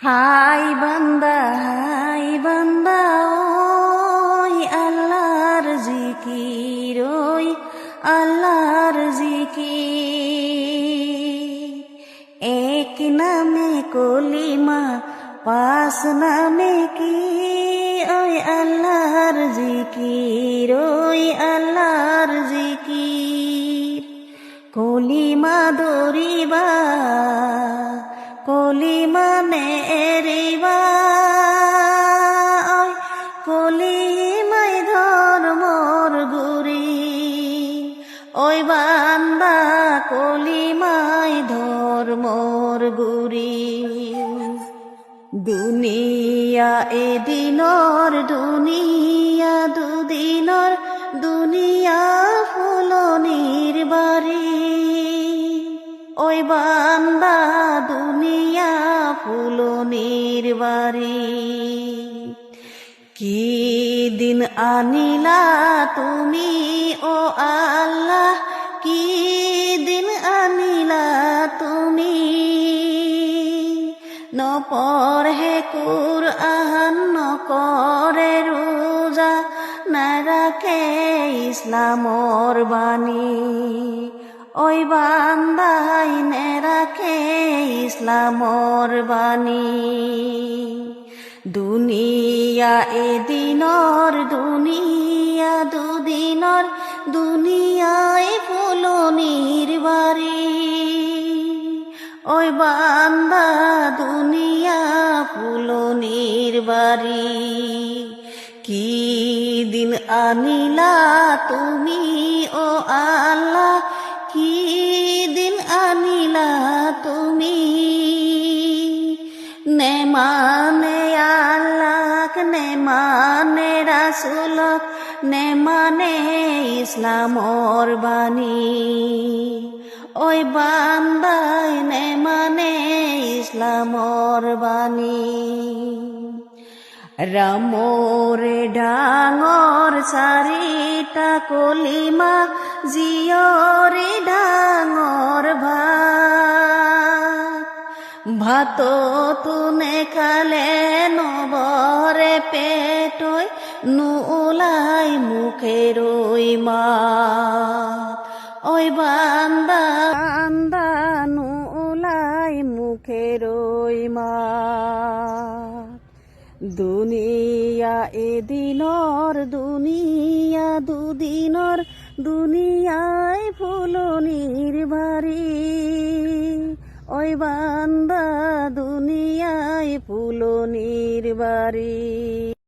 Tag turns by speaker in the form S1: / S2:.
S1: High বান্দা ওই আল্লাহর জিকির, ওই আল্লাহর জিকির। এক নামে কলিমা, পাঁচ নামে কি, ওই আল্লাহর জিকির, ওই আল্লাহর জিকির। কলিমা দরিবা, কলিমা নেরিবা, কলিমাই ধর্মর গুরি। ওই বান্দা কলিমাই ধর্মর গুরি। দুনিয়া এদিনর, দুনিয়া দুদিনর, দুনিয়া ফুলনির বাড়ি। ওই বান্দা দুনিয়া ফুলনির বাড়ি। কি দিন আনিলা তুমি ও আল্লাহ, কি দিন আনিলা তুমি। নপড়ে কুরআন, নকরে রোজা, না রাখে ইসলামর বাণী। ওই বান্দাই নে রাখে ইসলামর বাণী। দুনিয়া এদিনর, দুনিয়া দুদিনর, দুনিয়ায় ফুলনির বাড়ি। ওই বান্দা দুনিয়া ফুলনির বাড়ি। কি দিন আনিলা তুমি ও আল্লাহ, কি দিন আনিলা তুমি। নে মানে আল্লাহ, নে মানে রাসূলক, নে মানে ইসলামর বাণী। ওই বান্দাই নে মানে ইসলামর বাণী। রামরে ডাঙর চারিটা কলিমা, জিয়রে ডাঙর ভাত। ভাত তুনে খালে নবরে পেটই, নুলাই মুখের ওই মাত। ওই বান্দা নুলাই মুখের ওই মাত। দুনিয়া এদিনর, দুনিয়া দুদিনর, দুনিয়ায় ফুলনির বাড়ি। ওই বান্দা দুনিয়ায় ফুলনির বাড়ি।